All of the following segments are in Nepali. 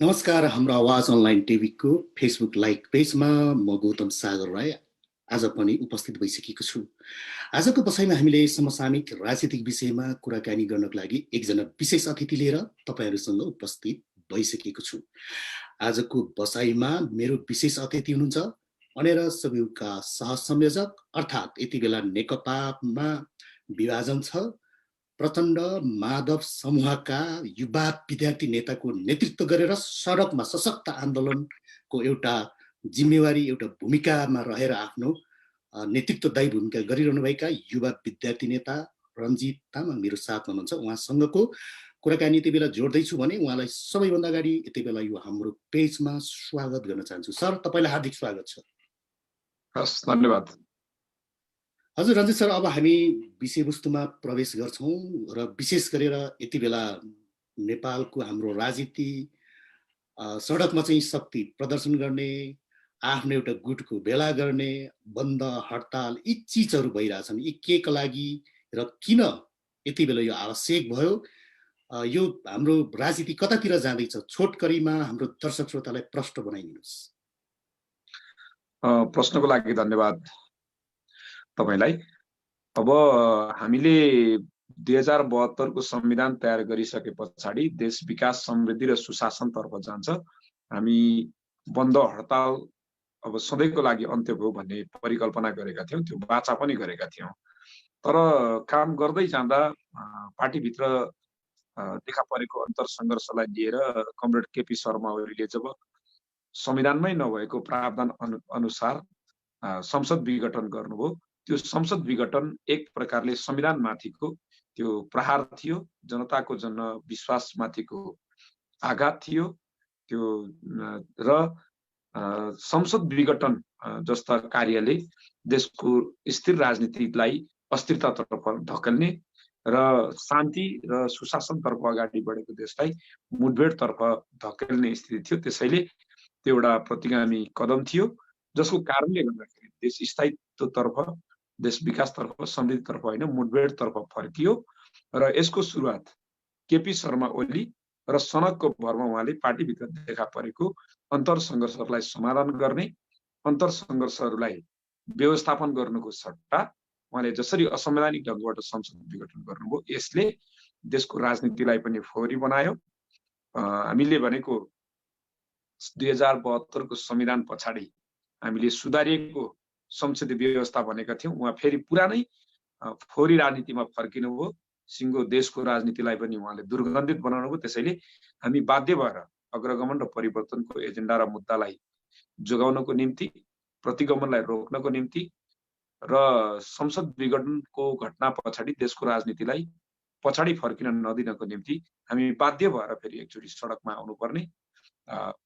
नमस्कार। हाम्रो आवाज अनलाइन टिभीको फेसबुक लाइभ पेजमा म गौतम सागर राय आज पनि उपस्थित भइसकेको छु। आजको बसाइमा हामीले समसामयिक राजनीतिक विषयमा कुराकानी गर्नको लागि एकजना विशेष अतिथि लिएर तपाईहरुसँग उपस्थित भइसकेको छु। आजको बसाइमा मेरो विशेष अतिथि हुनुहुन्छ अनेरा सबैका सहसंयोजक अर्थात् यति बेला नेकपामा विभाजन छ प्रचण्ड माधव समूहका युवा विद्यार्थी नेताको नेतृत्व गरेर सडकमा सशक्त आन्दोलनको एउटा जिम्मेवारी एउटा भूमिकामा रहेर आफ्नो नेतृत्वदायी भूमिका गरिरहनुभएका युवा विद्यार्थी नेता रञ्जित तामाङ मेरो साथमा हुनुहुन्छ। उहाँसँगको कुराकानी यति बेला जोड्दैछु भने उहाँलाई सबैभन्दा अगाडि यति बेला यो हाम्रो पेजमा स्वागत गर्न चाहन्छु। सर, तपाईलाई हार्दिक स्वागत छ। हस्, धन्यवाद। हजुर रञ्जित सर, अब हामी विषयवस्तुमा प्रवेश गर्छौं र विशेष गरेर यति बेला नेपालको हाम्रो राजनीति सडकमा चाहिँ शक्ति प्रदर्शन गर्ने, आफ्नो एउटा गुटको भेला गर्ने, बन्द हडताल यी चीजहरू भइरहेछन्। यी केका लागि र किन यति बेला यो आवश्यक भयो? यो हाम्रो राजनीति कतातिर जाँदैछ? छोटकरीमा हाम्रो दर्शक श्रोतालाई प्रश्न बनाइदिनुहोस्। प्रश्नको लागि धन्यवाद तपाईलाई। अब हामीले 2072 को संविधान तयार गरिसके पछाडि देश विकास, समृद्धि र सुशासन तर्फ जान्छ। हामी बन्द हडताल अब सधैँको लागि अन्त्य भयो भन्ने परिकल्पना गरेका थियौं, त्यो वाचा पनि गरेका थियौं। तर काम गर्दै जाँदा पार्टीभित्र देखा परेको अन्तर संघर्षलाई लिएर कमरेड केपी शर्मा ओलीले जब संविधानमै नभएको प्रावधान अनुसार संसद विघटन गर्नुभयो, त्यो संसद विघटन एक प्रकारले संविधान माथिको त्यो प्रहार थियो, जनताको जनविश्वास माथिको आघात थियो। त्यो र संसद विघटन जस्ता कार्यले देशको स्थिर राजनीतिलाई अस्थिरतातर्फ धकेल्ने र शान्ति र सुशासनतर्फ अगाडि बढेको देशलाई मुठभेडतर्फ धकेल्ने स्थिति थियो। त्यसैले त्यो एउटा प्रतिगामी कदम थियो, जसको कारणले गर्दाखेरि देश स्थायित्वतर्फ, देश विकासतर्फ, समृद्धितर्फ होइन मुठभेडतर्फ फर्कियो। र यसको सुरुवात केपी शर्मा ओली र सनकको भरमा उहाँले पार्टीभित्र देखा परेको अन्तर संघर्षहरूलाई समाधान गर्ने, अन्तर संघर्षहरूलाई व्यवस्थापन गर्नुको सट्टा उहाँले जसरी असंवैधानिक ढंगबाट संसद विघटन गर्नुभयो, यसले देशको राजनीतिलाई पनि फोहोरी बनायो। हामीले भनेको 2072 को संविधान पछाडि हामीले सुधारिएको संसदीय व्यवस्था भनेका थियौं। उहाँ फेरि पुरानै फोहोरी राजनीतिमा फर्किनुभयो। सिङ्गो देशको राजनीतिलाई पनि उहाँले दुर्गन्धित बनाउनु भयो। त्यसैले हामी बाध्य भएर अग्रगमन र परिवर्तनको एजेन्डा र मुद्दालाई जोगाउनको निम्ति, प्रतिगमनलाई रोक्नको निम्ति र संसद विघटनको घटना पछाडि देशको राजनीतिलाई पछाडि फर्किन नदिनको निम्ति हामी बाध्य भएर फेरि एकचोटि सडकमा आउनुपर्ने,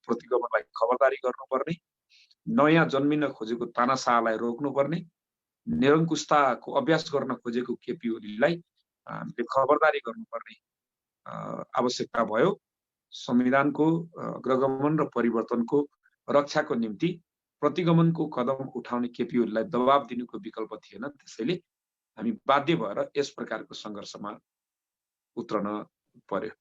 प्रतिगमनलाई खबरदारी गर्नुपर्ने, नयाँ जन्मिन खोजेको तानाशाहलाई रोक्नुपर्ने, निरङ्कुशताको अभ्यास गर्न खोजेको केपी ओलीलाई हामीले खबरदारी गर्नुपर्ने आवश्यकता भयो। संविधानको अग्रगमन र परिवर्तनको रक्षाको निम्ति प्रतिगमनको कदम उठाउने केपी ओलीलाई दबाब दिनुको विकल्प थिएन। त्यसैले हामी बाध्य भएर यस प्रकारको संघर्षमा उत्रन पर्यो।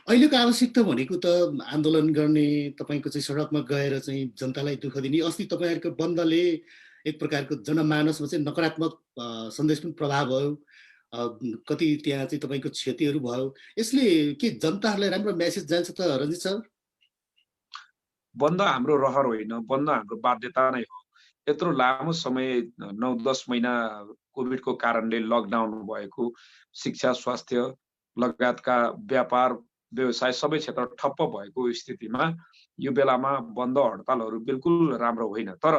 अहिलेको आवश्यकता भनेको त आन्दोलन गर्ने, तपाईको चाहिँ सडकमा गएर चाहिँ जनतालाई दुःख दिने। अस्ति तपाईहरुको बन्दले एक प्रकारको जनमानसमा चाहिँ नकारात्मक सन्देश पनि प्रभाव भयो। कति त्यहाँ चाहिँ तपाईको क्षतिहरू भयो। यसले के जनताहरूलाई राम्रो मेसेज जान्छ त रञ्जित सर? बन्द हाम्रो रहर होइन, बन्द हाम्रो बाध्यता नै हो। यत्रो लामो समय 9-10 महिना कोभिडको कारणले लकडाउन भएको, शिक्षा, स्वास्थ्य लगायतका व्यापार व्यवसाय सबै क्षेत्र ठप्प भएको स्थितिमा यो बेलामा बन्द हडतालहरू बिल्कुल राम्रो होइन। तर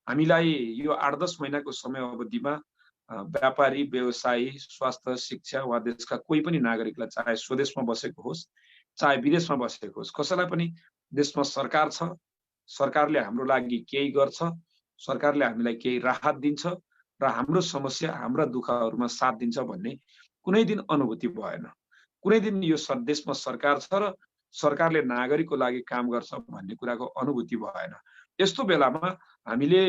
हामीलाई यो 8-10 महिनाको समय अवधिमा व्यापारी, व्यवसायी, स्वास्थ्य, शिक्षा वा देशका कोही पनि नागरिकलाई, चाहे स्वदेशमा बसेको होस् चाहे विदेशमा बसेको होस्, कसैलाई पनि देशमा सरकार छ, सरकारले हाम्रो लागि केही गर्छ, सरकारले हामीलाई केही राहत दिन्छ र हाम्रो समस्या, हाम्रा दुःखहरूमा साथ दिन्छ भन्ने कुनै दिन अनुभूति भएन। कुनै दिन यो देशमा सरकार छ र सरकारले नागरिकको लागि काम गर्छ भन्ने कुराको अनुभूति भएन। यस्तो बेलामा हामीले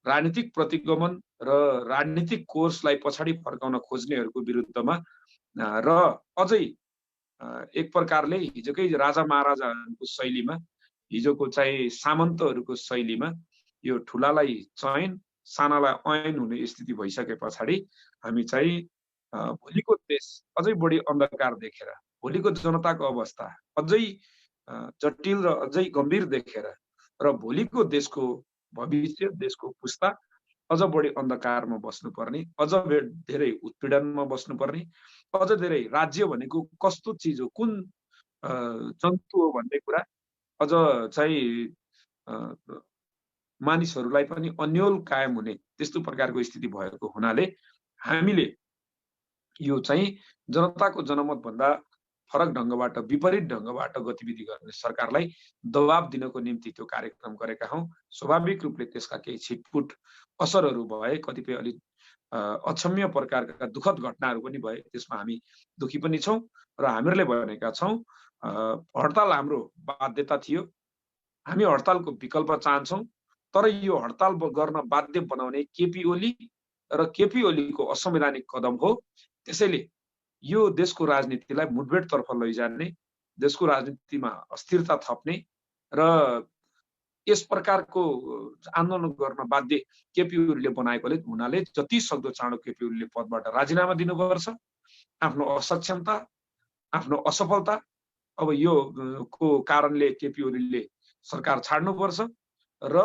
राजनीतिक प्रतिगमन र राजनीतिक कोर्सलाई पछाडि फर्काउन खोज्नेहरूको विरुद्धमा र अझै एक प्रकारले हिजोकै राजा महाराजाहरूको शैलीमा, हिजोको चाहिँ सामन्तहरूको शैलीमा यो ठुलालाई चयन सानालाई ऐन हुने स्थिति भइसके पछाडि हामी चाहिँ भोलिको देश अझै बढी अन्धकार देखेर, भोलिको जनताको अवस्था अझै जटिल र अझै गम्भीर देखेर र भोलिको देशको भविष्य, देशको पुस्ता अझ बढी अन्धकारमा बस्नुपर्ने, अझ धेरै उत्पीडनमा बस्नुपर्ने, अझ धेरै राज्य भनेको कस्तो चिज हो, कुन जन्तु हो भन्ने कुरा अझ चाहिँ मानिसहरूलाई पनि अन्यल कायम हुने त्यस्तो प्रकारको स्थिति भएको हुनाले हामीले यो चाहिँ जनताको जनमत भन्दा फरक ढङ्गबाट, विपरीत ढङ्गबाट गतिविधि गर्ने सरकारलाई दबाब दिनको निम्ति त्यो कार्यक्रम गरेका हौं। स्वाभाविक रूपले त्यसका केही छिटपुट असरहरू भए, कतिपय अलि अक्षम्य प्रकारका दुःखद घटनाहरू पनि भए, त्यसमा हामी दुखी पनि छौं र हामीहरूले भनेका छौं हडताल हाम्रो बाध्यता थियो, हामी हडतालको विकल्प चाहन्छौं, तर यो हडताल गर्न बाध्य बनाउने केपी ओली र केपी ओलीको असंवैधानिक कदम हो। त्यसैले यो देशको राजनीतिलाई मुठभेडतर्फ लैजाने, देशको राजनीतिमा अस्थिरता थप्ने र यस प्रकारको आन्दोलन गर्न बाध्य केपी ओलीले बनाएकोले हुनाले जति सक्दो चाँडो केपी ओलीले पदबाट राजीनामा दिनुपर्छ। आफ्नो असक्षमता, आफ्नो असफलता, अब यो को कारणले केपी ओलीले सरकार छाड्नुपर्छ र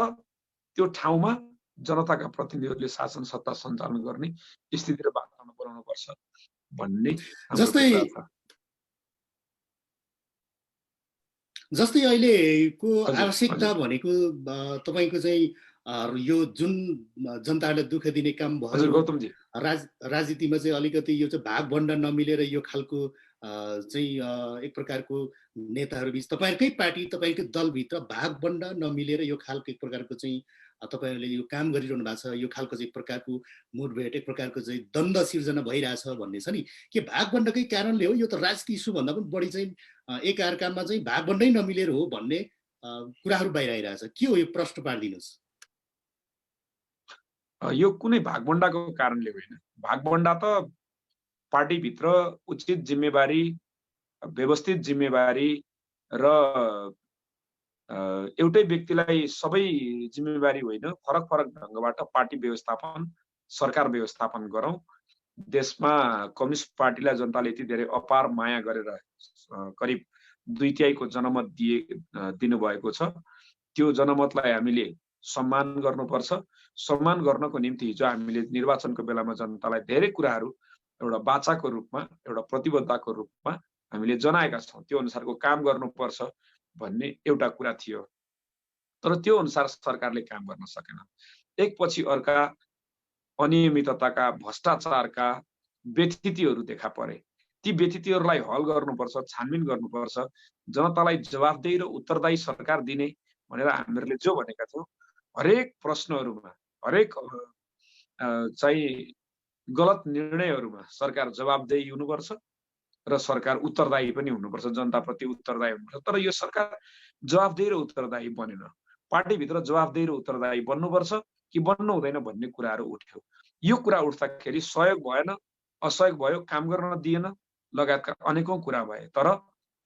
त्यो ठाउँमा जनताका प्रतिनिधिहरूले शासन सत्ता सञ्चालन गर्ने स्थिति र वातावरण बनाउनुपर्छ भन्ने जस्तै अहिलेको आवश्यकता भनेको तपाईको चाहिँ यो जुन जनतालाई दुःख दिने काम भयो गौतमजी, राजनीतिमा चाहिँ अलिकति यो चाहिँ भागभण्डा नमिलेर यो खालको चाहिँ एक प्रकारको नेताहरूबीच तपाईहरुकै पार्टी तपाईकै दलभित्र भागभण्डा नमिलेर यो खालको एक प्रकारको चाहिँ तपाईहरुले यो काम गरिरहनु भएको छ, यो खालको चाहिँ एक प्रकारको मुठभेड, एक प्रकारको चाहिँ द्वन्द्व सिर्जना भइरहेछ भन्ने छ नि, के भागभण्डाकै कारणले हो? यो त राजनीति इस्यु भन्दा पनि बढी चाहिँ एक अर्कामा चाहिँ भागभण्डै नमिलेर हो भन्ने कुराहरू बाहिर आइरहेछ। के हो यो प्रश्न पारिदिनुस्। यो कुनै भागभण्डाको कारणले होइन। भागभण्डा त पार्टीभित्र उचित जिम्मेवारी, व्यवस्थित जिम्मेवारी र एउटै व्यक्तिलाई सबै जिम्मेवारी होइन, फरक फरक ढङ्गबाट पार्टी व्यवस्थापन, सरकार व्यवस्थापन गरौँ। देशमा कम्युनिस्ट पार्टीलाई जनताले यति धेरै अपार माया गरेर करिब 2/3 जनमत दिनुभएको छ। त्यो जनमतलाई हामीले सम्मान गर्नुपर्छ। सम्मान गर्नको निम्ति हिजो हामीले निर्वाचनको बेलामा जनतालाई धेरै कुराहरू एउटा बाचाको रूपमा, एउटा प्रतिबद्धताको रूपमा हामीले जनाएका छौँ। त्यो अनुसारको काम गर्नुपर्छ भन्ने एउटा कुरा थियो, तर त्यो अनुसार सरकारले काम गर्न सकेन। एकपछि अर्का अनियमितताका, भ्रष्टाचारका व्यथितिहरू देखा परे। ती व्यथितिहरूलाई हल गर्नुपर्छ, छानबिन गर्नुपर्छ, जनतालाई जवाफदेही र उत्तरदायी सरकार दिने भनेर हामीहरूले जो भनेका थियौँ, हरेक प्रश्नहरूमा, हरेक चाहिँ गलत निर्णयहरूमा सरकार जवाफदेही हुनुपर्छ र सरकार उत्तरदायी पनि हुनुपर्छ, जनताप्रति उत्तरदायी हुनुपर्छ। तर यो सरकार जवाफदेही र उत्तरदायी बनेन। पार्टीभित्र जवाफदेही र उत्तरदायी बन्नुपर्छ कि बन्नु हुँदैन भन्ने कुराहरू उठ्यो। यो कुरा उठ्दाखेरि सहयोग भएन, असहयोग भयो, काम गर्न दिएन, लगायतका अनेकौं कुरा भए। तर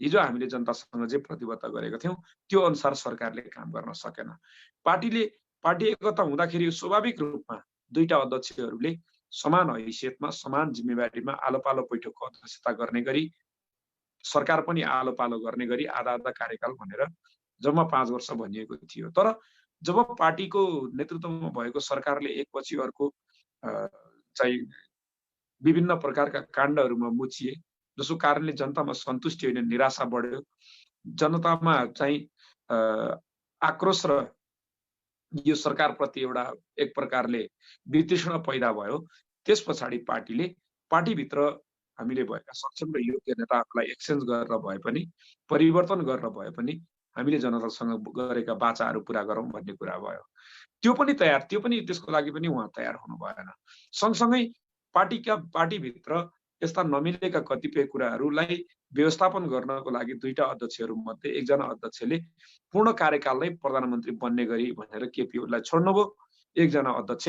हिजो हामीले जनतासँग जे प्रतिबद्ध गरेका थियौँ त्यो अनुसार सरकारले काम गर्न सकेन। पार्टी एकता हुँदाखेरि स्वाभाविक रूपमा दुईटा अध्यक्षहरूले समान हैसियतमा, समान जिम्मेवारीमा आलो पालो बैठकको अध्यक्षता गर्ने गरी, सरकार पनि आलो पालो गर्ने गरी आधा आधा कार्यकाल भनेर जम्मा 5 वर्ष भनिएको थियो। तर जब पार्टीको नेतृत्वमा भएको सरकारले एकपछि अर्को चाहिँ विभिन्न प्रकारका काण्डहरूमा मुचिए, जसको कारणले जनतामा सन्तुष्टि होइन निराशा बढ्यो, जनतामा चाहिँ आक्रोश र यो सरकारप्रति एउटा एक प्रकारले वितृष्णा पैदा भयो। त्यस पछाडि पार्टीभित्र हामीले भएका सक्षम र योग्य नेताहरूलाई एक्सचेन्ज गरेर भए पनि, परिवर्तन गरेर भए पनि हामीले जनतासँग गरेका बाचाहरू पूरा गरौँ भन्ने कुरा भयो। त्यो पनि त्यसको लागि पनि उहाँ तयार हुनु भएन। सँगसँगै पार्टीभित्र यस्ता नमिलेका कतिपय कुराहरूलाई व्यवस्थापन गर्नको लागि दुईटा अध्यक्षहरू मध्ये एकजना अध्यक्षले पूर्ण कार्यकालमै प्रधानमन्त्री बन्ने गरी भनेर केपी ओलीलाई छोड्नुभयो। एकजना अध्यक्ष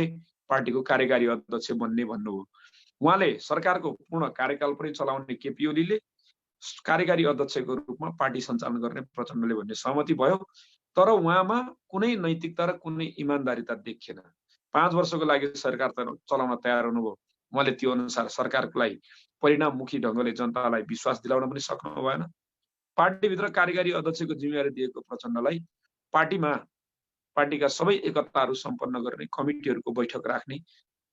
पार्टीको कार्यकारी अध्यक्ष बन्ने भन्नुभयो। उहाँले सरकारको पूर्ण कार्यकाल पनि चलाउने केपी ओलीले कार्यकारी अध्यक्षको रूपमा पार्टी सञ्चालन गर्ने प्रचण्डले भन्ने सहमति भयो। तर उहाँमा कुनै नैतिकता र कुनै इमान्दारिता देखिएन। 5 वर्षको लागि सरकार चलाउन तयार हुनुभयो, उहाँले त्यो अनुसार सरकारलाई परिणाममुखी ढङ्गले जनतालाई विश्वास दिलाउन पनि सक्नु भएन। पार्टीभित्र कार्यकारी अध्यक्षको जिम्मेवारी दिएको प्रचण्डलाई पार्टीका सबै एकताहरू सम्पन्न गर्ने, कमिटीहरूको बैठक राख्ने,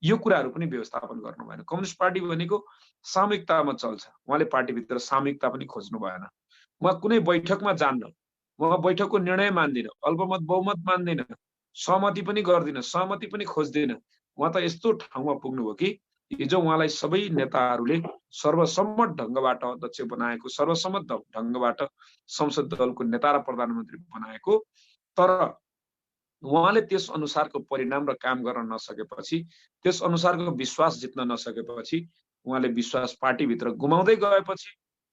यो कुराहरू पनि व्यवस्थापन गर्नु भएन। कम्युनिस्ट पार्टी भनेको सामूहिकतामा चल्छ, उहाँले पार्टीभित्र सामूहिकता पनि खोज्नु भएन। उहाँ कुनै बैठकमा जान्न, उहाँ बैठकको निर्णय मान्दिन, अल्पमत बहुमत मान्दैन, सहमति पनि गर्दिन, सहमति पनि खोज्दैन। उहाँ त यस्तो ठाउँमा पुग्नुभयो कि हिजो उहाँलाई सबै नेताहरूले सर्वसम्मत ढङ्गबाट अध्यक्ष बनाएको, सर्वसम्मत ढङ्गबाट संसद दलको नेता र प्रधानमन्त्री बनाएको, तर उहाँले त्यस अनुसारको परिणाम र काम गर्न नसकेपछि, त्यस अनुसारको विश्वास जित्न नसकेपछि, उहाँले विश्वास पार्टीभित्र गुमाउँदै गएपछि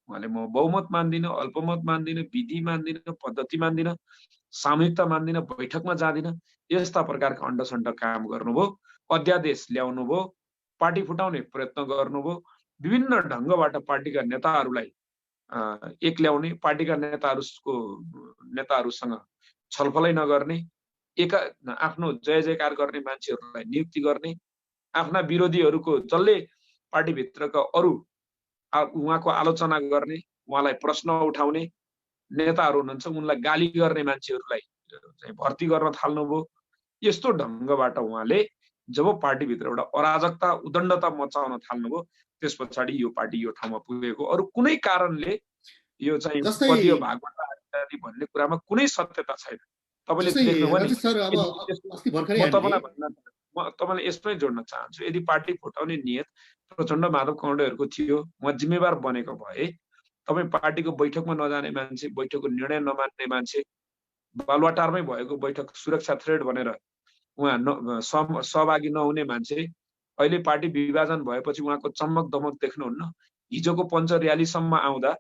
उहाँले म बहुमत मान्दिनँ, अल्पमत मान्दिनँ, विधि मान्दिनँ, पद्धति मान्दिनँ, सामूहिकता मान्दिनँ, बैठकमा जाँदिनँ, यस्ता प्रकारका अण्डसण्ड काम गर्नुभयो। अध्यादेश ल्याउनुभयो, पार्टी फुटाउने प्रयत्न गर्नुभयो, विभिन्न ढङ्गबाट पार्टीका नेताहरूलाई एक ल्याउने, पार्टीका नेताहरूसँग छलफलै नगर्ने, आफ्नो जय जयकार गर्ने मान्छेहरूलाई नियुक्ति गर्ने, आफ्ना विरोधीहरूको जसले पार्टीभित्रका अरू उहाँको आलोचना गर्ने, उहाँलाई प्रश्न उठाउने नेताहरू हुनुहुन्छ, उनलाई गाली गर्ने मान्छेहरूलाई चाहिँ भर्ती गर्न थाल्नुभयो। यस्तो ढङ्गबाट उहाँले जब पार्टीभित्र एउटा अराजकता, उदण्डता मचाउन थाल्नुभयो, त्यस पछाडि यो पार्टी यो ठाउँमा पुगेको। अरू कुनै कारणले यो चाहिँ पदीय भागबाट इत्यादि भन्ने कुरामा कुनै सत्यता छैन। तपाईँले देख्नुभयो नि। म तपाईँलाई यसमै जोड्न चाहन्छु, यदि पार्टी फुटाउने नियत प्रचण्ड माधव कौडेहरूको थियो, म जिम्मेवार बनेको भए, तपाईँ पार्टीको बैठकमा नजाने मान्छे, बैठकको निर्णय नमान्ने मान्छे, बालुवाटारमै भएको बैठक सुरक्षा थ्रेड भनेर उहाँ सहभागी नहुने मान्छे, अहिले पार्टी विभाजन भएपछि उहाँको चमक दमक देख्नुहुन्न। हिजोको पञ्च र्यालीसम्म आउँदा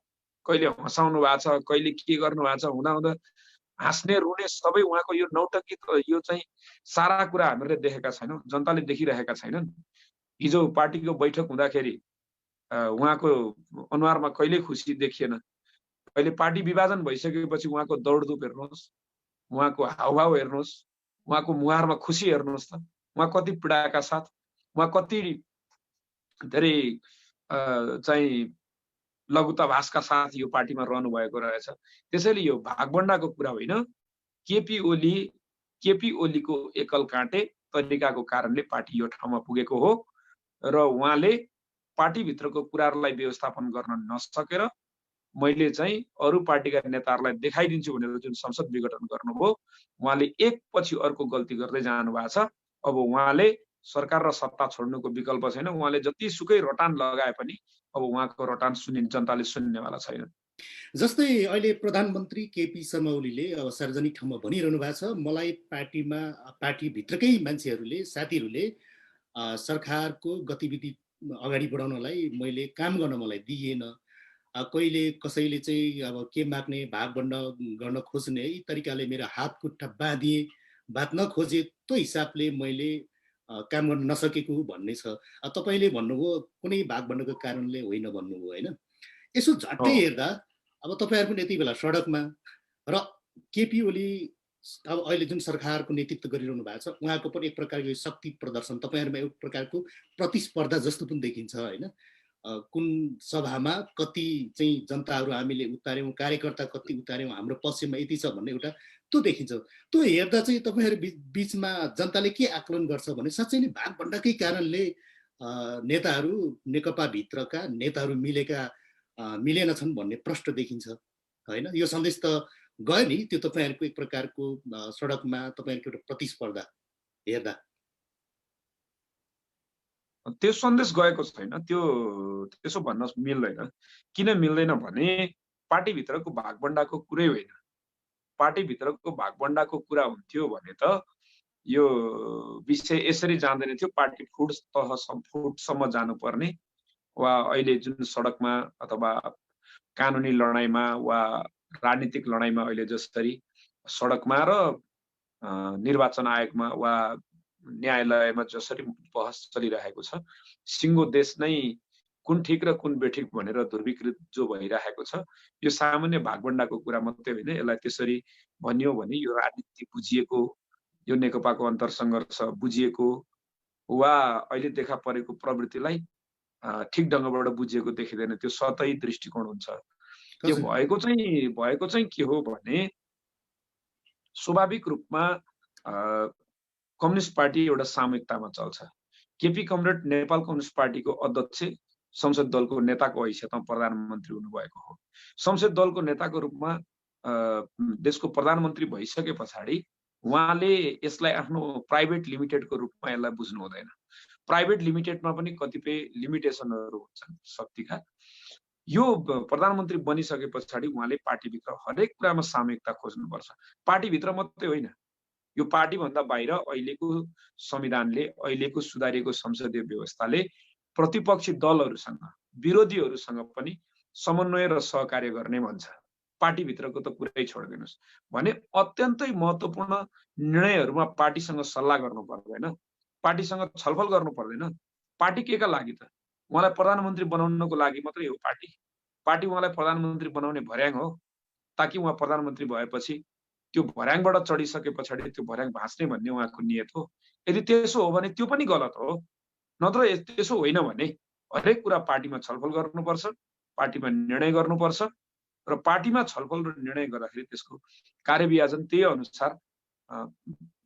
कहिले हँसाउनु भएको छ, कहिले के गर्नु भएको छ, हुँदा हाँस्ने रुने सबै उहाँको यो नौटङ्की, यो चाहिँ सारा कुरा हामीले देखेका छैनौँ, जनताले देखिरहेका छैनन्। हिजो पार्टीको बैठक हुँदाखेरि उहाँको अनुहारमा कहिल्यै खुसी देखिएन। अहिले पार्टी विभाजन भइसकेपछि उहाँको दौडधुप हेर्नुहोस्, उहाँको हावभाव हेर्नुहोस्, उहाँको मुहारमा खुसी हेर्नुहोस् त, उहाँ कति पीडाका साथ, उहाँ कति धेरै चाहिँ लघुताभासका साथ यो पार्टीमा रहनु भएको रहेछ। त्यसैले यो भागबण्डाको कुरा होइन, केपी ओलीको एकल काँटे तरिकाको कारणले पार्टी यो ठाउँमा पुगेको हो र उहाँले पार्टीभित्रको कुराहरूलाई व्यवस्थापन गर्न नसकेर मैले चाहिँ अरू पार्टीका नेताहरूलाई देखाइदिन्छु भनेर जुन संसद विघटन गर्नुभयो, उहाँले एकपछि अर्को गल्ती गर्दै जानु भएको छ। अब उहाँले सरकार र सत्ता छोड्नुको विकल्प छैन। उहाँले जतिसुकै रटान लगाए पनि अब उहाँको रटान जनताले सुन्नेवाला छैन। जस्तै अहिले प्रधानमन्त्री केपी शर्मा ओलीले अब सार्वजनिक ठाउँमा भनिरहनु भएको छ, मलाई पार्टीभित्रकै मान्छेहरूले, साथीहरूले सरकारको गतिविधि अगाडि बढाउनलाई मैले काम गर्न मलाई दिइएन। कहिले कसैले चाहिँ अब के माग्ने, भागबण्ड गर्न खोज्ने यी तरिकाले मेरो हात खुट्टा बात नखोजे, त्यो हिसाबले मैले काम गर्न नसकेको भन्ने छ। तपाईँले भन्नुभयो कुनै भागबण्डको कारणले होइन भन्नुभयो होइन। यसो झट्टै हेर्दा अब तपाईँहरू पनि यति बेला सडकमा र केपी ओली अब अहिले जुन सरकारको नेतृत्व गरिरहनु भएको छ, उहाँको पनि एक प्रकारको शक्ति प्रदर्शन, तपाईँहरूमा एक प्रकारको प्रतिस्पर्धा जस्तो पनि देखिन्छ होइन। कुन सभामा कति चाहिँ जनताहरू हामीले उतार्यौँ, कार्यकर्ता कति उतार्यौँ, हाम्रो पक्षमा यति छ भन्ने एउटा त्यो देखिन्छ। त्यो हेर्दा चाहिँ तपाईँहरू बिचमा जनताले के आकलन गर्छ भने साँच्चै नै भागबण्डाकै कारणले नेताहरू, नेकपा भित्रका नेताहरू मिलेनछन् भन्ने प्रश्न देखिन्छ होइन। यो सन्देश त गयो नि, त्यो तपाईँहरूको एक प्रकारको सडकमा तपाईँहरूको एउटा प्रतिस्पर्धा हेर्दा त्यो सन्देश गएको छैन। त्यसो भन्न मिल्दैन। किन मिल्दैन भने पार्टीभित्रको भागबण्डाको कुरै होइन। पार्टीभित्रको भागबण्डाको कुरा हुन्थ्यो भने त यो विषय यसरी जाँदैन थियो। पार्टी फुटसम्म जानुपर्ने वा अहिले जुन सडकमा अथवा कानुनी लडाइँमा वा राजनीतिक लडाइँमा अहिले जसरी सडकमा र निर्वाचन आयोगमा वा न्यायालयमा जसरी बहस चलिरहेको छ, सिङ्गो देश नै कुन ठिक र कुन बेठिक भनेर ध्रुवीकृत जो भइरहेको छ यो सामान्य भागभण्डाको कुरा मात्रै होइन। यसलाई त्यसरी भनियो भने यो राजनीति बुझिएको, यो नेकपाको अन्तरसङ्घर्ष बुझिएको वा अहिले देखा परेको प्रवृत्तिलाई ठिक ढङ्गबाट बुझिएको देखिँदैन। त्यो सतही दृष्टिकोण हुन्छ। त्यो भएको चाहिँ के हो भने स्वाभाविक रूपमा कम्युनिस्ट पार्टी एउटा सामूहिकतामा चल्छ। केपी कमरेड नेपाल कम्युनिस्ट पार्टीको अध्यक्ष संसद दलको नेताको हैसियतमा प्रधानमन्त्री हुनुभएको हो। संसद दलको नेताको रूपमा देशको प्रधानमन्त्री भइसके पछाडि उहाँले यसलाई आफ्नो प्राइभेट लिमिटेडको रूपमा यसलाई बुझ्नु हुँदैन। प्राइभेट लिमिटेडमा पनि कतिपय लिमिटेसनहरू हुन्छन् शक्तिका। यो प्रधानमन्त्री बनिसके पछाडि उहाँले पार्टीभित्र हरेक कुरामा सामूहिकता खोज्नुपर्छ। पार्टीभित्र मात्रै होइन, यो पार्टीभन्दा बाहिर अहिलेको संविधानले, अहिलेको सुधारिएको संसदीय व्यवस्थाले प्रतिपक्षी दलहरूसँग, विरोधीहरूसँग पनि समन्वय र सहकार्य गर्ने भन्छ। पार्टीभित्रको त कुरै छोडिदिनुहोस् भने अत्यन्तै महत्त्वपूर्ण निर्णयहरूमा पार्टीसँग सल्लाह गर्नु पर्दैन, पार्टीसँग छलफल गर्नु पर्दैन। पार्टी केका लागि त? उहाँलाई प्रधानमन्त्री बनाउनको लागि मात्रै हो पार्टी। पार्टी उहाँलाई प्रधानमन्त्री बनाउने भर्याङ हो, ताकि उहाँ प्रधानमन्त्री भएपछि त्यो भर्याङबाट चढिसके पछाडि त्यो भर्याङ भाँच्ने भन्ने उहाँको नियत हो। यदि त्यसो हो भने त्यो पनि गलत हो। नत्र त्यसो होइन भने हरेक कुरा पार्टीमा छलफल गर्नुपर्छ, पार्टीमा निर्णय गर्नुपर्छ र पार्टीमा छलफल र निर्णय गर्दाखेरि त्यसको कार्यविभाजन त्यही अनुसार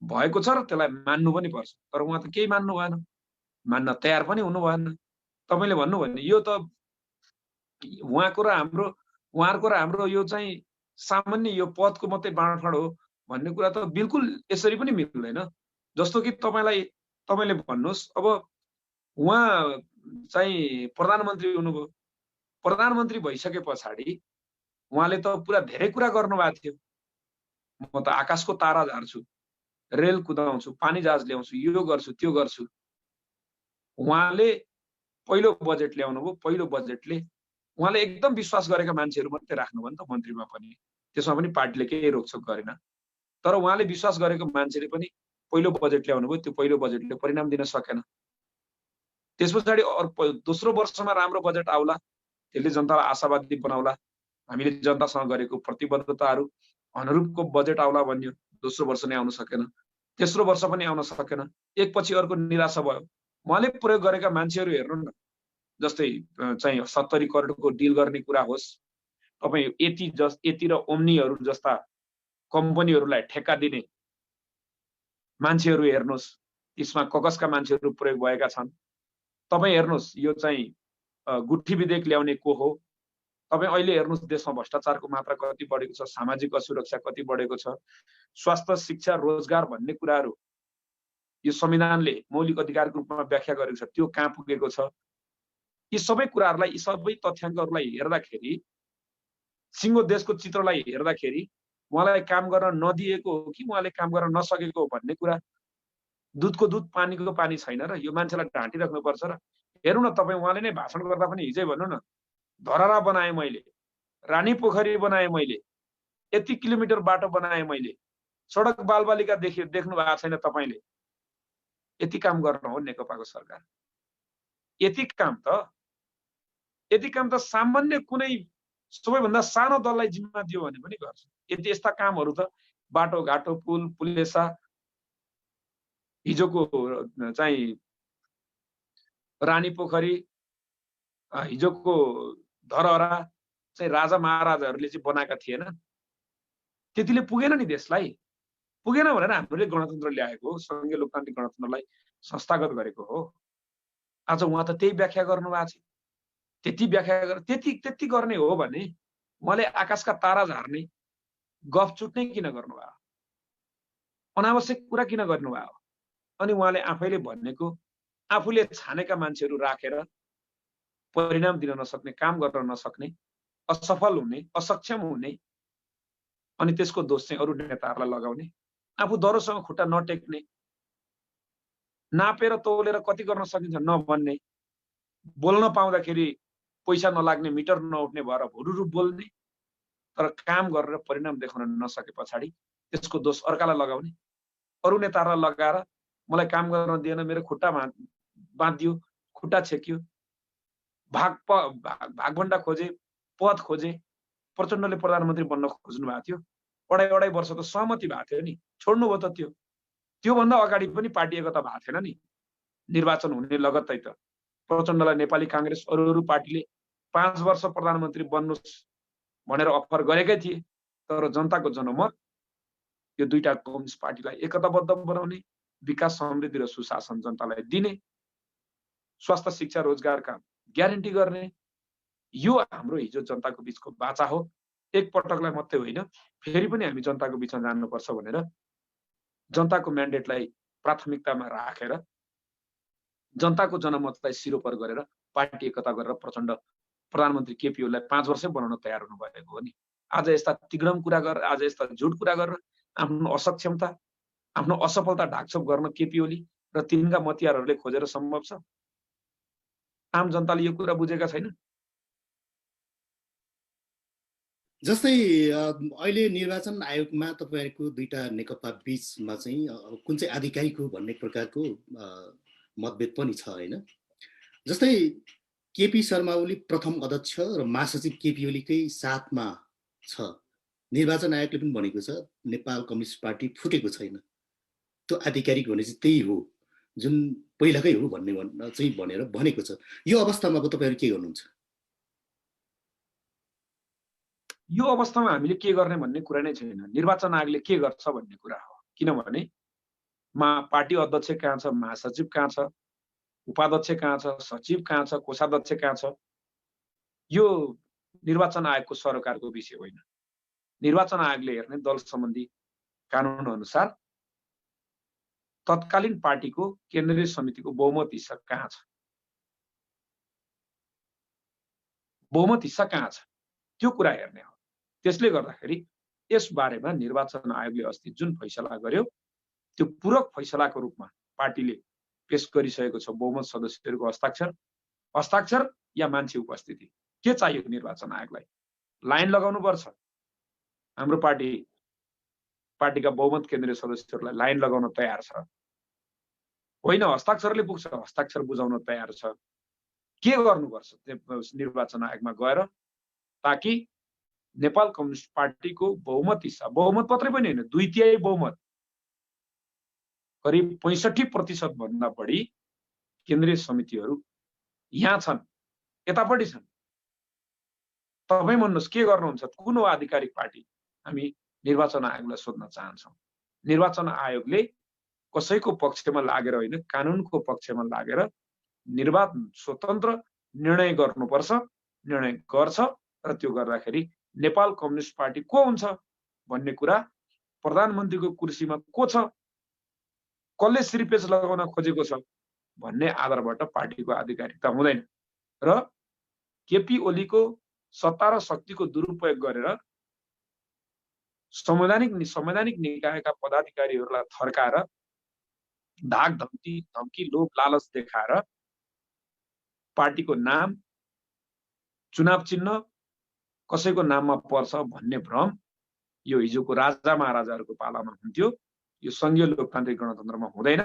भएको छ र त्यसलाई मान्नु पनि पर्छ। तर उहाँ त केही मान्नु भएन, मान्न तयार पनि हुनु भएन। तपाईले भन्नु भने यो त उहाँहरूको र हाम्रो यो चाहिँ सामान्य यो पदको मात्रै बाँडफाँड हो भन्ने कुरा त बिल्कुल यसरी पनि मिल्दैन। जस्तो कि तपाईले भन्नुहोस्, अब उहाँ चाहिँ प्रधानमन्त्री हुनुभयो, प्रधानमन्त्री भइसके पछाडि उहाँले त पुरा धेरै कुरा गर्नुभएको थियो। म त आकाशको तारा झार्छु, रेल कुदाउँछु, पानी जहाज ल्याउँछु, यो गर्छु त्यो गर्छु। उहाँले पहिलो बजेट ल्याउनुभयो, पहिलो बजेटले उहाँले एकदम विश्वास गरेका मान्छेहरू मात्रै राख्नुभयो नि त मन्त्रीमा पनि। त्यसमा पनि पार्टीले केही रोकछोक गरेन। तर उहाँले विश्वास गरेको मान्छेले पनि पहिलो बजेट ल्याउनुभयो, त्यो पहिलो बजेटले परिणाम दिन सकेन। त्यस पछाडि दोस्रो वर्षमा राम्रो बजेट आउला, त्यसले जनतालाई आशावादी बनाउला, हामीले जनतासँग गरेको प्रतिबद्धताहरू अनुरूपको बजेट आउला भन्यो। दोस्रो वर्ष नै आउन सकेन, तेस्रो वर्ष पनि आउन सकेन, एकपछि अर्को निराशा भयो। उहाँले प्रयोग गरेका मान्छेहरू हेर्नु न, जस्तै चाहिँ 70 करोडको डिल गर्ने कुरा होस्, तपाईँ यति र ओम्नीहरू जस्ता कम्पनीहरूलाई ठेक्का दिने मान्छेहरू हेर्नुहोस्, त्यसमा कसका मान्छेहरू प्रयोग भएका छन्। तपाईँ हेर्नुहोस्, यो चाहिँ गुठी विधेयक ल्याउने को हो। तपाईँ अहिले हेर्नुहोस्, देशमा भ्रष्टाचारको मात्रा कति बढेको छ, सामाजिक असुरक्षा कति बढेको छ, स्वास्थ्य, शिक्षा, रोजगार भन्ने कुराहरू यो संविधानले मौलिक अधिकारको रूपमा व्याख्या गरेको छ, त्यो कहाँ पुगेको छ। यी सबै कुराहरूलाई, यी सबै तथ्याङ्कहरूलाई हेर्दाखेरि, सिङ्गो देशको चित्रलाई हेर्दाखेरि उहाँलाई काम गर्न नदिएको हो कि उहाँले काम गर्न नसकेको हो भन्ने कुरा, दुधको दुध पानीको पानी छैन र यो मान्छेलाई ढाँटिराख्नुपर्छ। र हेर्नु न, तपाईँ उहाँले नै भाषण गर्दा पनि हिजै भन्नु न, धरहरा बनाएँ मैले, रानी पोखरी बनाएँ मैले, यति किलोमिटर बाटो बनाएँ मैले, सडक बालबालिका देख्नु भएको छैन तपाईँले। यति काम गर्न हो नेकपाको सरकार? यति काम त सामान्य कुनै सबैभन्दा सानो दललाई जिम्मा दियो भने पनि गर्छ। यस्ता कामहरू त बाटो घाटो, पुल पुलेसा, हिजोको चाहिँ रानी पोखरी, हिजोको धरहरा चाहिँ राजा महाराजाहरूले चाहिँ बनाएका थिएन। त्यतिले पुगेन नि देशलाई। पुगेन भनेर हामीले गणतन्त्र ल्याएको हो, संघीय लोकतान्त्रिक गणतन्त्रलाई संस्थागत गरेको हो। आज उहाँ त त्यही व्याख्या गर्नुभएको छ। त्यति गर्ने हो भने उहाँले आकाशका तारा झार्ने गफ चुट्ने किन गर्नुभयो? अनावश्यक कुरा किन गर्नुभयो? अनि उहाँले आफैले भनेको, आफूले छानेका मान्छेहरू राखेर परिणाम दिन नसक्ने, काम गर्न नसक्ने, असफल हुने, असक्षम हुने, अनि त्यसको दोष चाहिँ अरू नेताहरूलाई लगाउने, आफू दरोसँग खुट्टा नटेक्ने, नापेर तौलेर कति गर्न सकिन्छ नभन्ने, बोल्न पाउँदाखेरि पैसा नलाग्ने, मिटर नउठ्ने भएर भुरुरु बोल्ने, तर काम गरेर परिणाम देखाउन नसके पछाडि त्यसको दोष अर्कालाई लगाउने, अरू नेताहरूलाई लगाएर मलाई काम गर्न दिएन, मेरो खुट्टा बाँधियो, खुट्टा छेकियो, भागभण्डा खोजे, पद खोजे। प्रचण्डले प्रधानमन्त्री बन्न खोज्नु भएको थियो, अढाई वर्षको सहमति भएको थियो नि, छोड्नुभयो त त्यो। त्योभन्दा अगाडि पनि पार्टी एकता भएको थिएन नि, निर्वाचन हुने लगत्तै त प्रचण्डलाई नेपाली काङ्ग्रेस अरू पार्टीले 5 वर्ष प्रधानमन्त्री बन्नुहोस् भनेर अफर गरेकै थिए। तर जनताको जनमत यो दुईटा कम्युनिस्ट पार्टीलाई एकताबद्ध बनाउने, विकास समृद्धि र सुशासन जनतालाई दिने, स्वास्थ्य शिक्षा रोजगारका ग्यारेन्टी गर्ने, यो हाम्रो हिजो जनताको बीचको बाचा हो। एक पटकलाई मात्रै होइन, फेरि पनि हामी जनताको बीचमा जानुपर्छ भनेर जनताको म्यान्डेटलाई प्राथमिकतामा राखेर जनताको जनमतलाई सिरोपर गरेर पार्टी एकता गरेर प्रचण्ड प्रधानमन्त्री केपी ओलीलाई 5 वर्षै बनाउन तयार हुनुभएको हो नि। आज यस्ता तिग्रम कुरा गरेर, आज यस्ता झुट कुरा गरेर आफ्नो असक्षमता, आफ्नो असफलता ढाकछोप गर्न केपी ओली र तिनका मतियारहरूले खोजेर सम्भव छ? आम जनताले यो कुरा बुझेका छैन। जस्तै अहिले निर्वाचन आयोगमा तपाईहरुको दुईटा नेकपा बीचमा चाहिँ कुन चाहिँ आधिकारिक हो भन्ने प्रकारको मतभेद पनि छ हैन। जस्तै केपी शर्मा ओली प्रथम अध्यक्ष र महासचिव केपी ओलीकै साथमा छ। निर्वाचन आयोगले पनि भनेको छ नेपाल कम्युनिस्ट पार्टी फुटेको छैन, त्यो आधिकारिक भने चाहिँ त्यही हो जुन पहिलाकै हो भन्ने चाहिँ भनेर भनेको छ। यो अवस्थामा अब तपाईहरु के गर्नुहुन्छ? यो अवस्थामा हामीले के गर्ने भन्ने कुरा नै छैन। निर्वाचन आयोगले के गर्छ भन्ने कुरा हो। किनभने पार्टी अध्यक्ष कहाँ छ, महासचिव कहाँ छ, उपाध्यक्ष कहाँ छ, सचिव कहाँ छ, कोषाध्यक्ष कहाँ छ, यो निर्वाचन आयोगको सरकारको विषय होइन। निर्वाचन आयोगले हेर्ने दल सम्बन्धी कानुन अनुसार तत्कालीन पार्टीको केन्द्रीय समितिको बहुमत हिस्सा कहाँ छ, बहुमत हिस्सा कहाँ छ, त्यो कुरा हेर्ने हो। त्यसले गर्दाखेरि यस बारेमा निर्वाचन आयोगले अस्ति जुन फैसला गर्यो त्यो पूरक फैसलाको रूपमा पार्टीले पेश गरिसकेको छ। बहुमत सदस्यहरूको हस्ताक्षर या मान्छे उपस्थिति के चाहियो निर्वाचन आयोगलाई? लाइन लगाउनु पर्छ। हाम्रो पार्टीका बहुमत केन्द्रीय सदस्यहरूलाई लाइन लगाउन तयार छ। होइन हस्ताक्षरले पुग्छ, हस्ताक्षर बुझाउन तयार छ। के गर्नुपर्छ निर्वाचन आयोगमा गएर ताकि नेपाल कम्युनिस्ट पार्टीको बहुमत हिस्सा, बहुमत मात्रै पनि होइन, 2/3 बहुमत, करिब 65% भन्दा बढी केन्द्रीय समितिहरू यहाँ छन्, यतापट्टि छन्। तपाई भन्नुहोस् के गर्नुहुन्छ? कुन हो आधिकारिक पार्टी? हामी निर्वाचन आयोगलाई सोध्न चाहन्छौँ। निर्वाचन आयोगले कसैको पक्षमा लागेर होइन, कानुनको पक्षमा लागेर स्वतन्त्र निर्णय गर्नुपर्छ, निर्णय गर्छ र त्यो गर्दाखेरि नेपाल कम्युनिस्ट पार्टी को हुन्छ भन्ने कुरा, प्रधानमन्त्रीको कुर्सीमा को छ, कसले श्रीपेच लगाउन खोजेको छ भन्ने आधारबाट पार्टीको आधिकारिकता हुँदैन। र केपी ओलीको सत्ता र शक्तिको दुरुपयोग गरेर संवैधानिक निकायका पदाधिकारीहरूलाई थर्काएर धाक धम्की लोभ लालच देखाएर पार्टीको नाम, चुनाव चिन्ह कसैको नाममा पर्छ भन्ने भ्रम यो हिजोको राजा महाराजाहरूको पालामा हुन्थ्यो। यो संघीय लोकतान्त्रिक गणतन्त्रमा हुँदैन।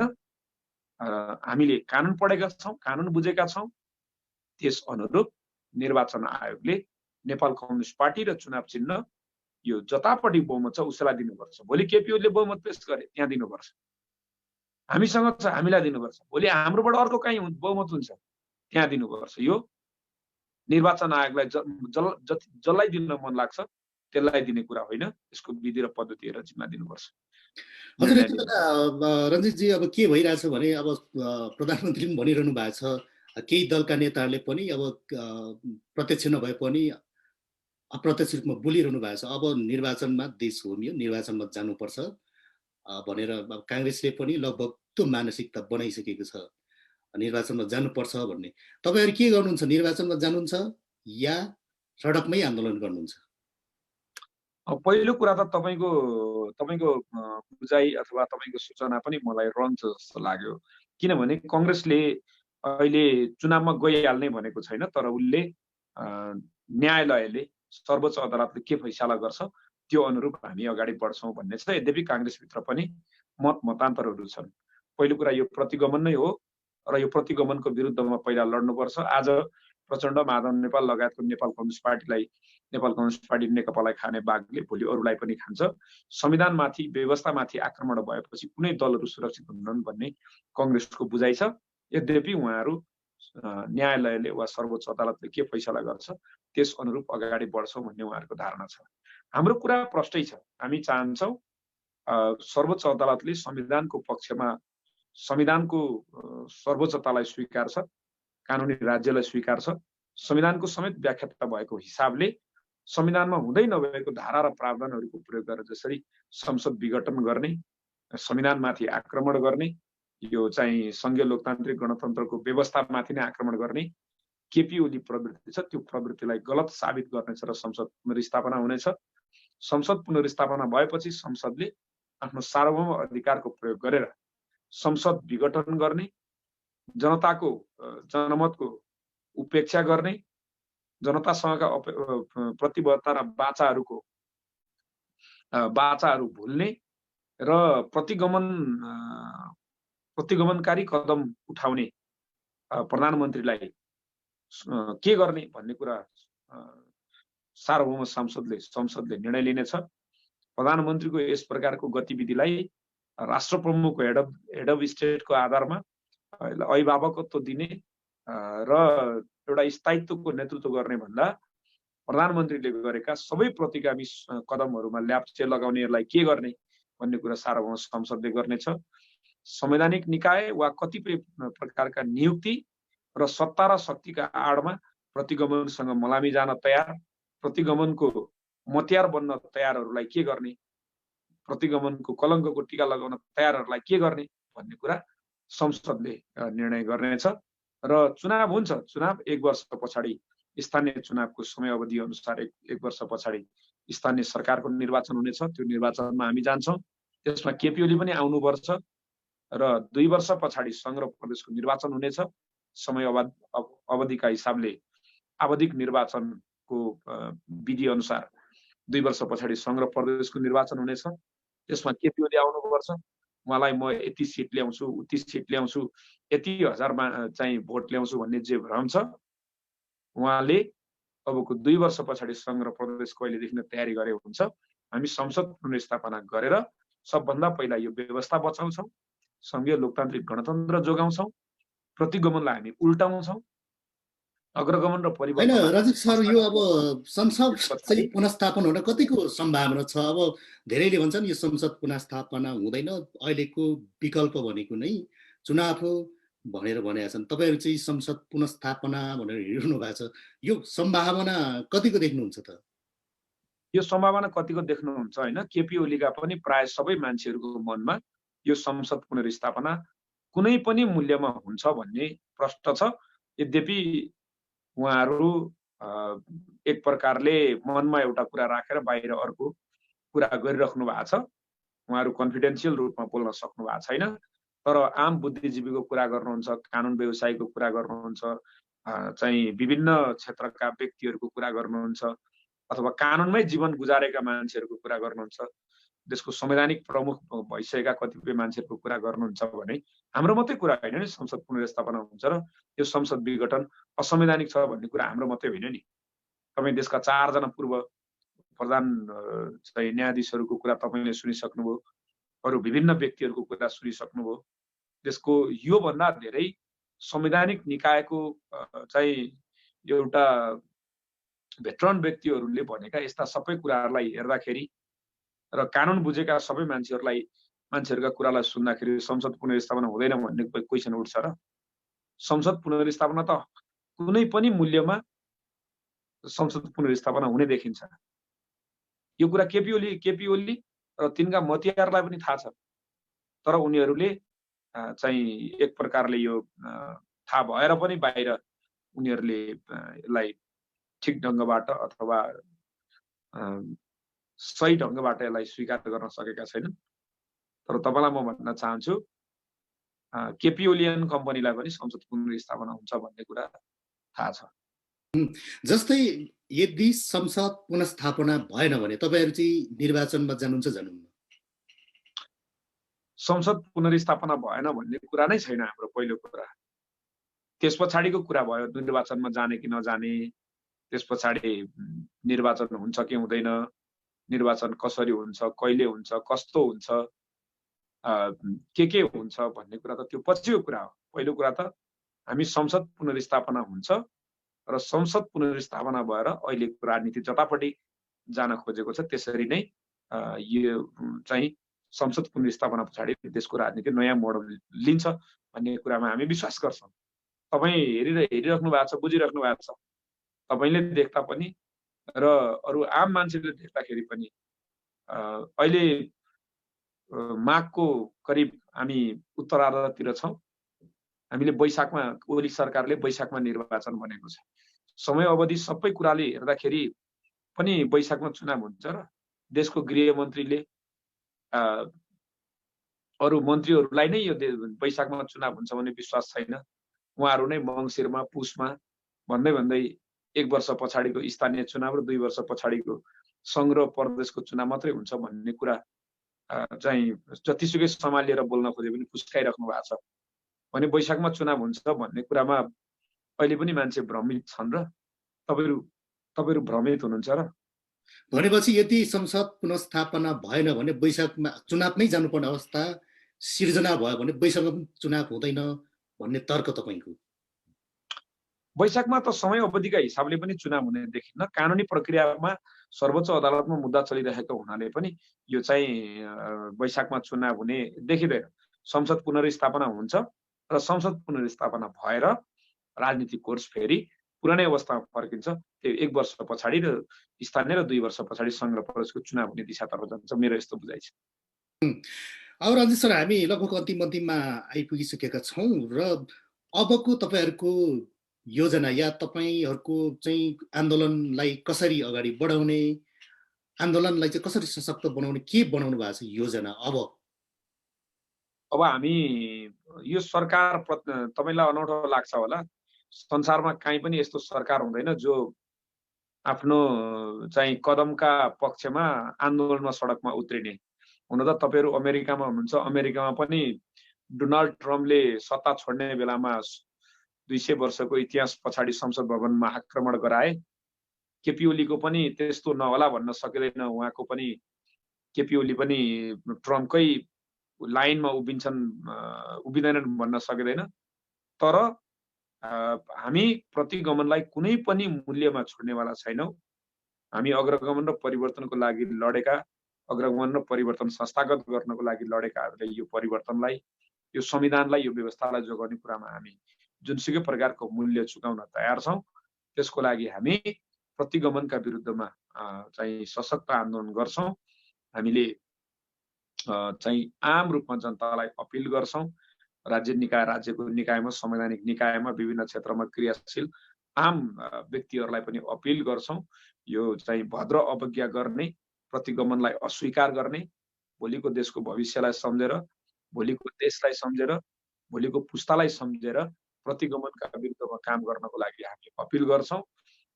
हामीले कानुन पढेका छौँ, कानुन बुझेका छौँ। त्यस अनुरूप निर्वाचन आयोगले नेपाल कम्युनिस्ट पार्टी र चुनाव चिन्ह यो जतापट्टि बहुमत छ उसलाई दिनुपर्छ। भोलि केपी ओलीले बहुमत पेश गरे त्यहाँ दिनुपर्छ। हामीसँग छ हामीलाई दिनुपर्छ। भोलि हाम्रोबाट अर्को कहीँ बहुमत हुन्छ त्यहाँ दिनुपर्छ। यो निर्वाचन आयोगलाई जसलाई दिन मन लाग्छ त्यसलाई दिने कुरा होइन। यसको विधि र पद्धति हेरेर जिम्मा दिनुपर्छ। हजुर, रञ्जितजी अब के भइरहेछ भने अब प्रधानमन्त्री पनि भनिरहनु भएको छ, केही दलका नेताहरूले पनि अब प्रत्यक्ष नभए पनि अप्रत्यक्ष रूपमा बोलिरहनु भएको छ अब निर्वाचनमा देश होमियो, निर्वाचनमा जानुपर्छ भनेर काङ्ग्रेसले पनि लगभग त्यो मानसिकता बनाइसकेको छ, निर्वाचनमा जानुपर्छ भन्ने। तपाईहरु के गर्नुहुन्छ? निर्वाचनमा जानुहुन्छ या सडकमै आन्दोलन गर्नुहुन्छ? पहिलो कुरा त तपाईको बुझाइ अथवा तपाईको सूचना पनि मलाई रङ जस्तो लाग्यो। किनभने कांग्रेसले अहिले चुनावमा गइहाल्ने भनेको छैन, तर उसले न्यायालयले सर्वोच्च अदालतले के फैसला गर्छ त्यो अनुरूप हामी अगाडि बढ्छौं भन्ने छ। यद्यपि कांग्रेसभित्र पनि मतान्तरहरू छन्। पहिलो कुरा यो प्रतिगमन नै हो र यो प्रतिगमनको विरुद्धमा पहिला लड्नुपर्छ। आज प्रचण्ड, माधव नेपाल लगायतको नेपाल कम्युनिस्ट पार्टी नेकपालाई खाने बाघले भोलि अरूलाई पनि खान्छ। संविधानमाथि, व्यवस्थामाथि आक्रमण भएपछि कुनै दलहरू सुरक्षित हुन्छन् भन्ने कङ्ग्रेसको बुझाइ छ। यद्यपि उहाँहरू न्यायालयले वा सर्वोच्च अदालतले के फैसला गर्छ त्यस अनुरूप अगाडि बढ्छौँ भन्ने उहाँहरूको धारणा छ। हाम्रो कुरा प्रष्टै छ। हामी चाहन्छौँ सर्वोच्च अदालतले संविधानको पक्षमा, संविधानको सर्वोच्चतालाई स्वीकार छ, कानुनी राज्यलाई स्वीकार छ, संविधानको समेत व्याख्या भएको हिसाबले संविधानमा हुँदै नभएको धारा र प्रावधानहरूको प्रयोग गरेर जसरी संसद विघटन गर्ने, संविधानमाथि आक्रमण गर्ने, यो चाहिँ संघीय लोकतान्त्रिक गणतन्त्रको व्यवस्थामाथि नै आक्रमण गर्ने केपी ओली प्रवृत्ति छ, त्यो प्रवृत्तिलाई गलत साबित गर्नेछ र संसद पुनर्स्थापना हुनेछ। संसद पुनर्स्थापना भएपछि संसदले आफ्नो सार्वभौम अधिकारको प्रयोग गरेर संसद विघटन गर्ने, जनताको जनमतको उपेक्षा गर्ने, जनतासँगका प्रतिबद्धता र बाचाहरू भुल्ने र प्रतिगमनकारी कदम उठाउने प्रधानमन्त्रीलाई के गर्ने भन्ने कुरा सार्वभौम संसदले निर्णय लिनेछ। प्रधानमन्त्रीको यस प्रकारको गतिविधिलाई राष्ट्र प्रमुखको हेड अफ स्टेटको आधारमा अभिभावकत्व दिने र एउटा स्थायित्वको नेतृत्व गर्ने भन्दा प्रधानमन्त्रीले गरेका सबै प्रतिगामी कदमहरूमा ल्याप्चे लगाउनेहरूलाई के गर्ने भन्ने कुरा सार्वभौम संसदले गर्नेछ। संवैधानिक निकाय वा कतिपय प्रकारका नियुक्ति र सत्ता र शक्तिका आडमा प्रतिगमनसँग मलामी जान तयार, प्रतिगमनको मतियार बन्न तयारहरूलाई के गर्ने, प्रतिगमनको कलङ्कको टीका लगाउन तयारहरूलाई के गर्ने भन्ने कुरा संसदले निर्णय गर्नेछ। र चुनाव हुन्छ। चुनाव 1 वर्ष पछाडि स्थानीय चुनावको समयावधि अनुसार एक वर्ष पछाडि स्थानीय सरकारको निर्वाचन हुनेछ। त्यो निर्वाचनमा हामी जान्छौँ। त्यसमा केपी ओली पनि आउनुपर्छ र 2 वर्ष पछाडि संघ र प्रदेशको निर्वाचन हुनेछ। समय अवधिका हिसाबले आवधिक निर्वाचनको विधि अनुसार 2 वर्ष पछाडि संघ र प्रदेशको निर्वाचन हुनेछ। त्यसमा केपी ओली आउनुपर्छ। उहाँलाई म यति सिट ल्याउँछु, उति सिट ल्याउँछु, यति हजारमा चाहिँ भोट ल्याउँछु भन्ने जे भ्रम छ, उहाँले अबको 2 वर्ष पछाडि संघ र प्रदेश कहिलेदेखि तयारी गरे हुन्छ। हामी संसद पुनर्स्थापना गरेर सबभन्दा पहिला यो व्यवस्था बचाउँछौँ, संघीय लोकतान्त्रिक गणतन्त्र जोगाउँछौँ, प्रतिगमनलाई हामी उल्टाउँछौँ, अग्रगमन र होइन परिवर्तन। रजिक सर, यो अब संसद चाहिँ पुनर्स्थापन हुन कतिको सम्भावना छ? अब धेरैले भन्छन् यो संसद पुनर्स्थापना हुँदैन, अहिलेको विकल्प भनेको नै चुनाव हो भनेर भनेका छन्। तपाईँहरू चाहिँ संसद पुनर्स्थापना भनेर हिँड्नु भएको छ, यो सम्भावना कतिको देख्नुहुन्छ त? यो सम्भावना कतिको देख्नुहुन्छ होइन? केपी ओलीका पनि प्राय सबै मान्छेहरूको मनमा यो संसद पुनर्स्थापना कुनै पनि मूल्यमा हुन्छ भन्ने प्रश्न छ। यद्यपि उहाँहरू एक प्रकारले मनमा एउटा कुरा राखेर बाहिर अर्को कुरा गरिराख्नु भएको छ। उहाँहरू कन्फिडेन्सियल रूपमा बोल्न सक्नु भएको छैन। तर आम बुद्धिजीवीको कुरा गर्नुहुन्छ, कानुन व्यवसायीको कुरा गर्नुहुन्छ, चाहिँ विभिन्न क्षेत्रका व्यक्तिहरूको कुरा गर्नुहुन्छ, अथवा कानुनमै जीवन गुजारेका मान्छेहरूको कुरा गर्नुहुन्छ, देशको संवैधानिक प्रमुख भइसकेका कतिपय मान्छेहरूको कुरा गर्नुहुन्छ भने हाम्रो मात्रै कुरा होइन नि संसद पुनर्स्थापना हुन्छ र यो संसद विघटन असंवैधानिक छ भन्ने कुरा हाम्रो मात्रै होइन नि। तपाईँ देशका 4 जना पूर्व प्रधान चाहिँ न्यायाधीशहरूको कुरा तपाईँले सुनिसक्नुभयो, अरू विभिन्न व्यक्तिहरूको कुरा सुनिसक्नुभयो। देशको योभन्दा धेरै संवैधानिक निकायको चाहिँ एउटा भेटरन व्यक्तिहरूले भनेका यस्ता सबै कुराहरूलाई हेर्दाखेरि र कानुन बुझेका सबै मान्छेहरूका कुरालाई सुन्दाखेरि संसद पुनर्स्थापना हुँदैन भन्ने क्वेसन उठ्छ र संसद पुनर्स्थापना त कुनै पनि मूल्यमा संसद पुनर्स्थापना हुने देखिन्छ। यो कुरा केपी ओली र तिनका मतियारलाई पनि थाहा छ। तर उनीहरूले चाहिँ एक प्रकारले यो थाहा भएर पनि बाहिर उनीहरूले यसलाई ठिक ढङ्गबाट अथवा सही ढङ्गबाट यसलाई स्वीकार गर्न सकेका छैनन्। तर तपाईँलाई म भन्न चाहन्छु केपी ओलियन कम्पनीलाई पनि संसद पुनर्स्थापना हुन्छ भन्ने कुरा थाहा छ। जस्तै यदि संसद पुनर्स्थापना भएन भने तपाईँहरू चाहिँ निर्वाचनमा जानुहुन्छ जानुहुन्न? संसद पुनर्स्थापना भएन भन्ने कुरा नै छैन हाम्रो पहिलो कुरा। त्यस पछाडिको कुरा भयो निर्वाचनमा जाने कि नजाने, त्यस पछाडि निर्वाचन हुन्छ कि हुँदैन, निर्वाचन कसरी हुन्छ, कहिले हुन्छ, कस्तो हुन्छ, के हुन्छ भन्ने कुरा त त्यो पछिको कुरा हो। पहिलो कुरा त हामी संसद पुनर्स्थापना हुन्छ र संसद पुनर्स्थापना भएर अहिलेको राजनीति जतापट्टि जान खोजेको छ त्यसरी नै यो चाहिँ संसद पुनर्स्थापना पछाडि देशको राजनीति नयाँ मोड लिन्छ भन्ने कुरामा हामी विश्वास गर्छौँ। तपाईँ हेरिराख्नु भएको छ, बुझिराख्नु भएको छ, तपाईँले देख्दा पनि र अरू आम मान्छेले देख्दाखेरि पनि अहिले माघको करिब हामी उत्तरार्धतिर छौँ। हामीले वैशाखमा ओली सरकारले वैशाखमा निर्वाचन भनेको छ। समय अवधि सबै कुराले हेर्दाखेरि पनि वैशाखमा चुनाव हुन्छ र देशको गृहमन्त्रीले अरू मन्त्रीहरूलाई नै यो वैशाखमा चुनाव हुन्छ भन्ने विश्वास छैन। उहाँहरू नै मङ्सिरमा पुसमा भन्दै भन्दै 1 वर्ष पछाडिको स्थानीय चुनाव र 2 वर्ष पछाडिको सङ्घ र प्रदेशको चुनाव मात्रै हुन्छ भन्ने कुरा चाहिँ जतिसुकै सम्हालेर बोल्न खोजे पनि फुस्काइराख्नु भएको छ भने वैशाखमा चुनाव हुन्छ भन्ने कुरामा अहिले पनि मान्छे भ्रमित छन् र तपाईहरु भ्रमित हुनुहुन्छ र भनेपछि यदि संसद पुनर्स्थापना भएन भने वैशाखमा चुनावमै जानुपर्ने अवस्था सिर्जना भयो भने वैशाखमा चुनाव हुँदैन भन्ने तर्क तपाईको? वैशाखमा त समय अवधिका हिसाबले पनि चुनाव हुने देखिन्न। कानुनी प्रक्रियामा सर्वोच्च अदालतमा मुद्दा चलिरहेको हुनाले पनि यो चाहिँ वैशाखमा चुनाव हुने देखिँदैन। संसद पुनर्स्थापना हुन्छ र संसद पुनर्स्थापना भएर राजनीतिक कोर्स फेरि पुरानै अवस्थामा फर्किन्छ। त्यो 1 वर्ष पछाडि र स्थानीय र 2 वर्ष पछाडि सङ्घ र प्रदेशको चुनाव हुने दिशातर्फ जान्छ। मेरो यस्तो बुझाइ छ। अब रञ्जित सर, हामी लगभग अन्तिममा आइपुगिसकेका छौँ र अबको तपाईहरुको योजना या तपाईहरुको चाहिँ आन्दोलनलाई कसरी अगाडि बढाउने, आन्दोलनलाई चाहिँ कसरी सशक्त बनाउने, के बनाउनु भएको छ योजना अब हामी यो सरकार तपाईलाई अनौठो लाग्छ होला, संसारमा कहीँ पनि यस्तो सरकार हुँदैन जो आफ्नो चाहिँ कदमका पक्षमा आन्दोलनमा सडकमा उत्रिने। हुन त तपाईहरु अमेरिकामा हुनुहुन्छ, अमेरिकामा पनि डोनाल्ड ट्रम्पले सत्ता छोड्ने बेलामा 200 वर्षको इतिहास पछाडि संसद भवनमा आक्रमण गराए। केपी ओलीको पनि त्यस्तो नहोला भन्न सकिँदैन। उहाँको पनि केपी ओली पनि ट्रम्पकै लाइनमा उभिँदैनन् भन्न सकिँदैन। तर हामी प्रतिगमनलाई कुनै पनि मूल्यमा छोड्नेवाला छैनौँ। हामी अग्रगमन र परिवर्तनको लागि लडेका, अग्रगमन र परिवर्तन संस्थागत गर्नको लागि लडेकाहरूले यो परिवर्तनलाई, यो संविधानलाई, यो व्यवस्थालाई जोगाउने कुरामा हामी जुनसुकै प्रकारको मूल्य चुकाउन तयार छौँ। त्यसको लागि हामी प्रतिगमनका विरुद्धमा चाहिँ सशक्त आन्दोलन गर्छौँ। हामीले चाहिँ आम रूपमा जनतालाई अपिल गर्छौँ। राज्य निकाय, राज्यको निकायमा, संवैधानिक निकायमा, विभिन्न क्षेत्रमा क्रियाशील आम व्यक्तिहरूलाई पनि अपिल गर्छौँ। यो चाहिँ भद्र अवज्ञा गर्ने, प्रतिगमनलाई अस्वीकार गर्ने, भोलिको देशको भविष्यलाई सम्झेर, भोलिको देशलाई सम्झेर, भोलिको पुस्तालाई सम्झेर प्रतिगमनका विरुद्धमा काम गर्नको लागि हामी अपिल गर्छौँ।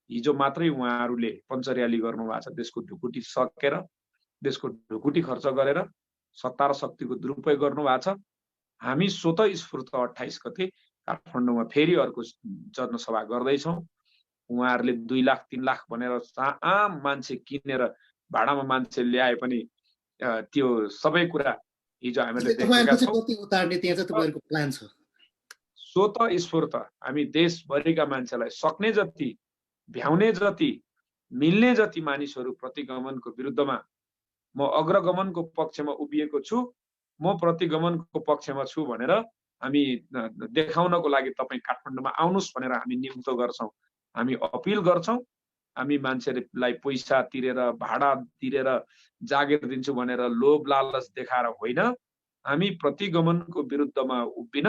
हिजो मात्रै उहाँहरूले पञ्चर्याली गर्नुभएको छ। देशको ढुकुटी सकेर, देशको ढुकुटी खर्च गरेर सत्ता र शक्तिको दुरुपयोग गर्नुभएको छ। हामी स्वतः स्फूर्त 28 गते काठमाडौँमा फेरि अर्को जनसभा गर्दैछौँ। उहाँहरूले 2 लाख 3 लाख भनेर आम मान्छे किनेर भाडामा मान्छे ल्याए पनि त्यो सबै कुरा हिजो हामीले देखेका छौँ। स्वतः स्फूर्त हामी देशभरिका मान्छेलाई सक्ने जति, भ्याउने जति, मिल्ने जति मानिसहरू प्रतिगमनको विरुद्धमा, म अग्रगमनको पक्षमा उभिएको छु, म प्रतिगमनको पक्षमा छु भनेर हामी देखाउनको लागि तपाईँ काठमाडौँमा आउनुहोस् भनेर हामी नियुक्त गर्छौँ। हामी अपिल गर्छौँ। हामी मान्छेलाई पैसा तिरेर, भाडा तिरेर जागिर दिन्छु भनेर लोभ लालच देखाएर होइन। हामी प्रतिगमनको विरुद्धमा उभिन,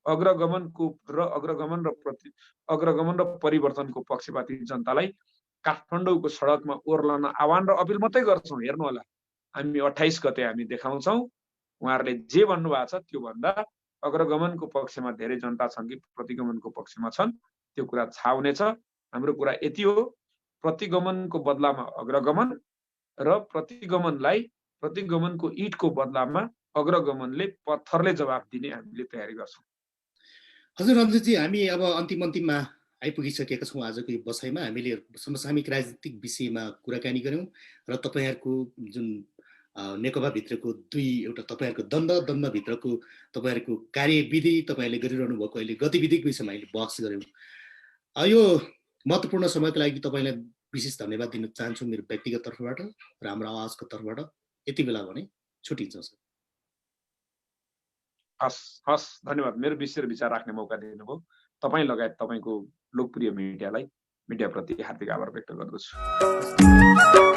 अग्रगमन र परिवर्तनको पक्षपाती जनतालाई काठमाडौँको सडकमा ओर्लन आह्वान र अपिल मात्रै गर्छौँ। हेर्नु होला, हामी 28 गते हामी देखाउँछौँ। उहाँहरूले जे भन्नुभएको छ त्यो भन्दा अग्रगमनको पक्षमा धेरै जनता छन् कि प्रतिगमनको पक्षमा छन्, त्यो कुरा थाहा हुनेछ। हाम्रो कुरा यति हो, प्रतिगमनको बदलामा अग्रगमन र प्रतिगमनको ईटको बदलामा अग्रगमनले पत्थरले जवाब दिने हामीले तयारी गर्छौँ। हजुर रञ्जितजी, हामी अब अन्तिममा आइपुगिसकेका छौँ। आजको यो बसाइमा हामीले समसामयिक राजनीतिक विषयमा कुराकानी गऱ्यौँ र तपाईँहरूको जुन नेकपा भित्रको एउटा तपाईँहरूको द्वन्द्वभित्रको तपाईँहरूको कार्यविधि, तपाईँहरूले गरिरहनु भएको अहिले गतिविधिको विषयमा हामीले बहस गऱ्यौँ। यो महत्त्वपूर्ण समयको लागि तपाईँलाई विशेष धन्यवाद दिन चाहन्छु मेरो व्यक्तिगत तर्फबाट र हाम्रो आवाजको तर्फबाट। यति बेला भने छुट्टिन्छौँ सर। हस् धन्यवाद। मेरो विचार राख्ने मौका दिनुभयो। तपाईँ लगायत तपाईँको लोकप्रिय मिडियाप्रति हार्दिक आभार व्यक्त गर्दछु।